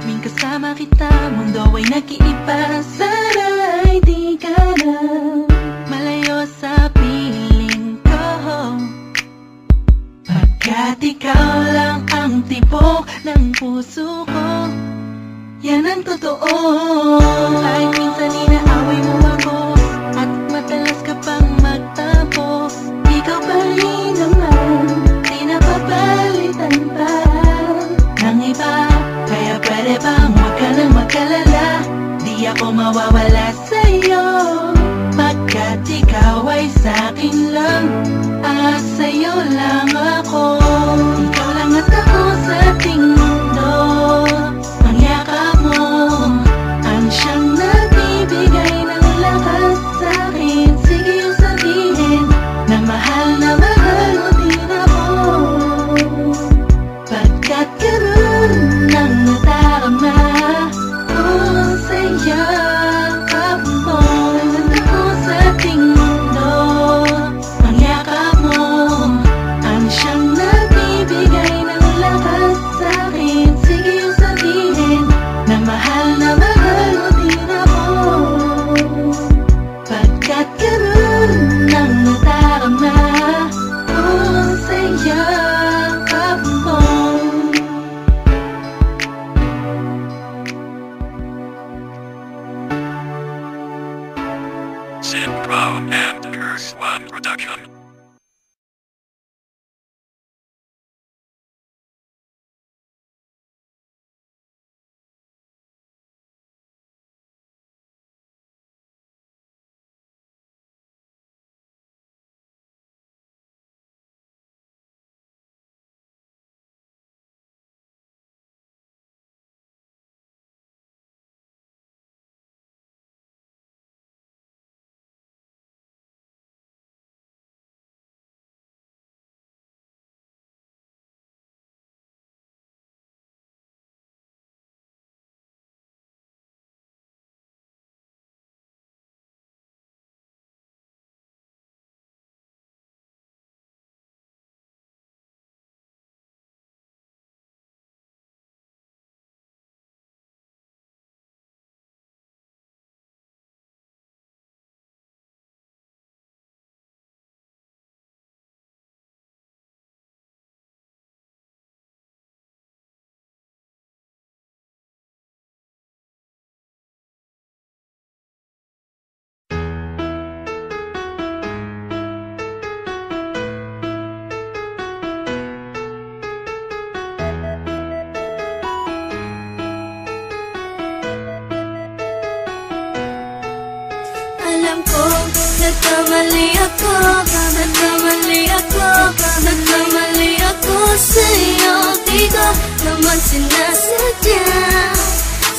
tuwing kasama kita, mundo ay nag-iiba. Sana'y di ka na malayo sa piling ko, pagkat ikaw lang ang tibok ng puso ko. Yan ang totoo. Kahit minsan inaaway mo ako at madalas ka pang magtampo, ikaw pa rin naman, di napapalitan pa ng iba. Kaya pwede bang huwag ka nang mag-alala, di ako mawawala sa'yo, pagkat ikaw ay sa'kin lang, sa'yo lang ako. Ikaw lang at ako sa ating mundo, ang yakap mo ang siyang nagbibigay ng lakas sa'kin. Sige yung sabihin na mahal mo din ako, pagkat karoon ng nadarama ko sa yakap mo. At ako sa ating mundo, ang yakap mo ang siyang nagbibigay ng lakas sa'kin. Sige yung sabihin na mahal mo din ako, pagkat karoon ng nadarama ko sa yakap mo. Synchro and Curse One Production. Alam ko, nagkamali ako, nagkamali ako sa'yo. Di ko naman sinasadya,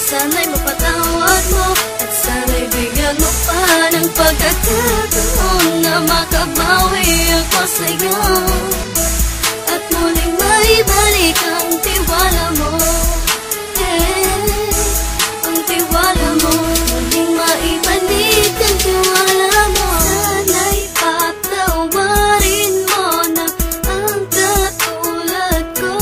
sana'y mapatawad mo, at sana'y bigyan mo pa ng pagkakataon na makabawi ako sa'yo, at muling maibalik ang tiwala mo. Ang tiwala mo, muling maibalik ang tiwala mo. Sana'y patawarin mo na ang katulad ko.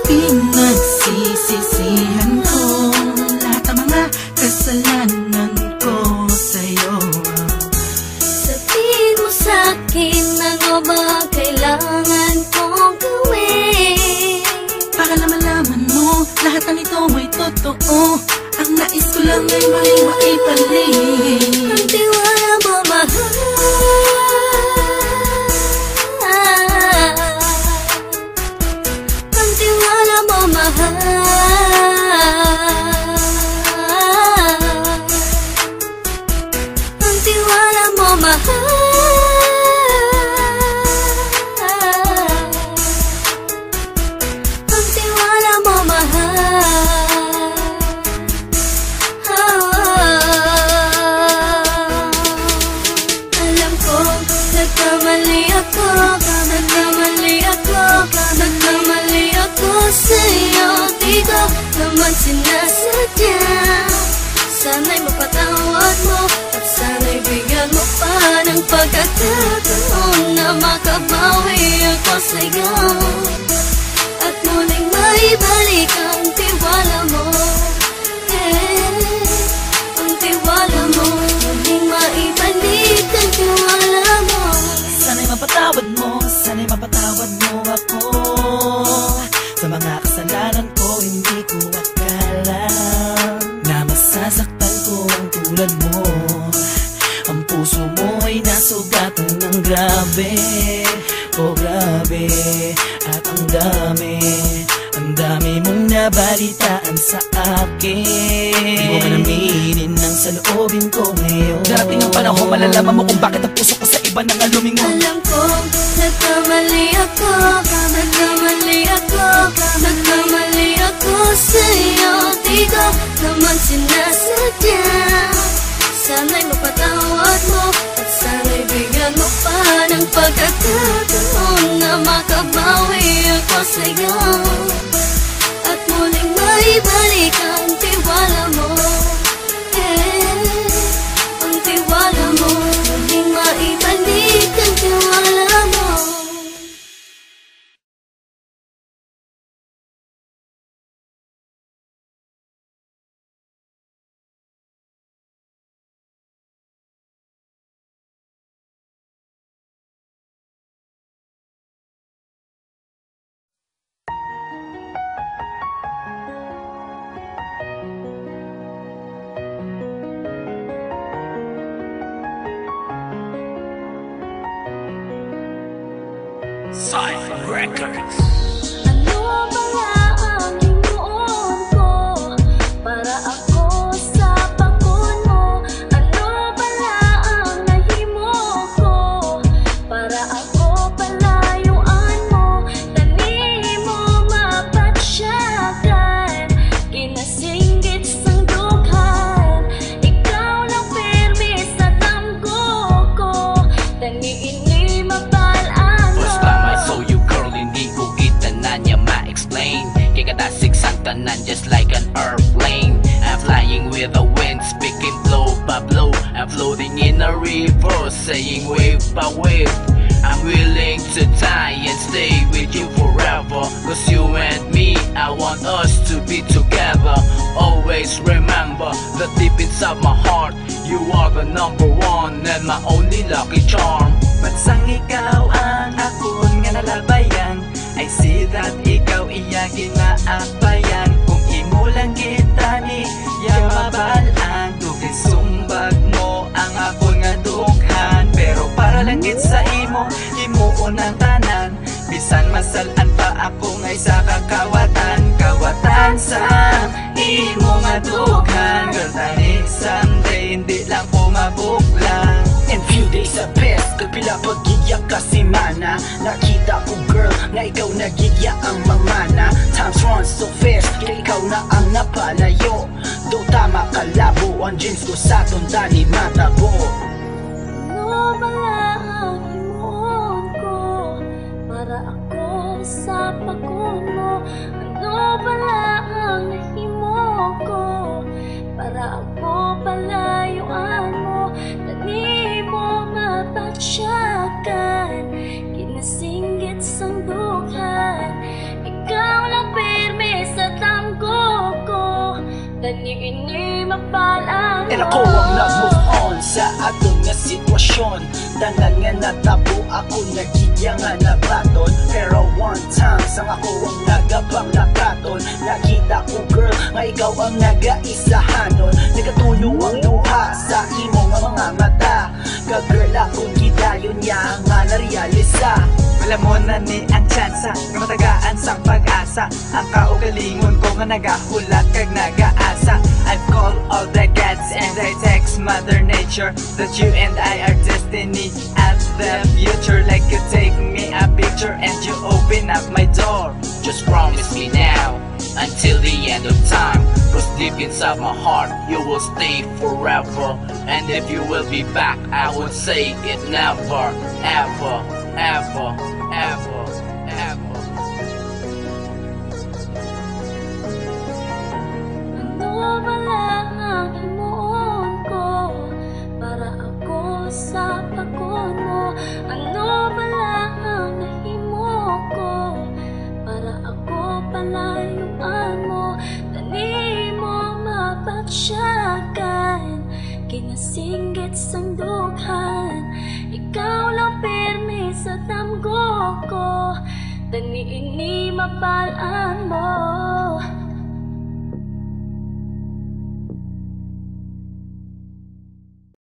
Pinagsisisihan ko lahat ng mga kasalanan ko sa'yo. Sabihin mo sa'kin ano ba kailangan kong gawin para malaman mo lahat ng ito ay totoo. Ang nais ko lang ay muling maibalik ang tiwala mo, mahal. Ang tiwala mo, mahal. Ang tiwala mo, mahal. Ang tiwala mo, mahal. Alam ko, nagkamali ako sa'yo. Di ko naman sinasadya, sana'y mapatawad mo, at sana'y bigyan mo pa ng pagkakataon na makabawi ako sa'yo, at muling maibalik ang tiwala nabalitaan sa akin. Di mo man aminin ng saloobin ko ngayon. Darating ang panahon, malalaman mo kung bakit ang puso ko sa iba nang lumingon. Alam ko, nagkamali ako, nagkamali ako, nagkamali ako sa'yo. Di ko naman sinasadya. Sana'y mapatawad mo at sana'y bigyan mo pa ng pagkakataon na makabawi ako sa'yo at muling maibalik ang tiwala mo. Ang tiwala mo, muling maibalik ang tiwala mo. Cypher Records. Ano ba ang himuon ko para ako sa pangkon mo? Ano ba ang nahimo ko para ako palayuan mo? Tani mo mapatsyagan, ginasinggit sang dughan. Ikaw lang pirmi sa damgo ko, tani ini mabalaan mo. First time I saw you, girl, hindi ko kita na niya ma-explain. Kaya kadasig sang tanan just like an airplane. I'm flying with the wind, speaking blow by blow. I'm floating in a river, saying wave by wave. I'm willing to die and stay with you forever. Cause you and me, I want us to be together. Always remember that deep inside my heart, you are the number one and my only lucky charm. Bansang ikaw ang akon nga nalabayan, I see that ikaw iya ginaabayan. Kung imo lang kita ni yamabalaan, dugay sumbag mo ang akon nga dughan. Pero para lang git sa imo, himuon ang tanan. Bisan masalan pa ako ngay sa kakawatan, kawatan sa imo nga dughan. Girl, tani someday hindi lang ko mabuklang. And few days at best, pila pagigya ka si mana. Nakita ko girl, nga ikaw nagigya ang mamana. Times run so fast, kaya ikaw na ang napalayo. Do tama kalabo, ang jeans ko sa tunda ni matabo. Ano ba ang himuon ko para ako sa pagkon mo? Ano ba ang nahimo ko para ako palayuan mo? Tani mo mapatsyagan, ginasinggit sang dughan. Ikaw lang pirmi sa damgo ko, tani ini mapalaan mo. And ako ang nag-move on sa atong nga sitwasyon. Tanan nga natabo ako nagigya nga nabaton. Pero one time sang ako ang nagabang lakaton. Nakita ko girl nga ikaw ang nagaisahanon. Nagatulo ang luha sa imo nga mga mata. Ka-girl akong gidayon niya nga narealisa. Alam mo na ni ang tsansa nga matagaan sang pag-asa. Ang kaugalingon ko nga nagahulat kag nagaasa. I've called all the gods and I text Mother Nature that you and I are destiny at the future. Like you take me a picture and you open up my door. Just promise me now until the end of time, cause deep inside my heart you will stay forever. And if you will be back, I would say it never, ever, ever, ever, ever. Ano ba ang himuon ko para ako sa pagkon mo? Ano ba ang nahimo ko para ako palayuan mo? Tani mo mapatsyagan, ginasinggit sang dughan. Ikaw lang pirmi sa damgo ko, tani ini mapalaan mo.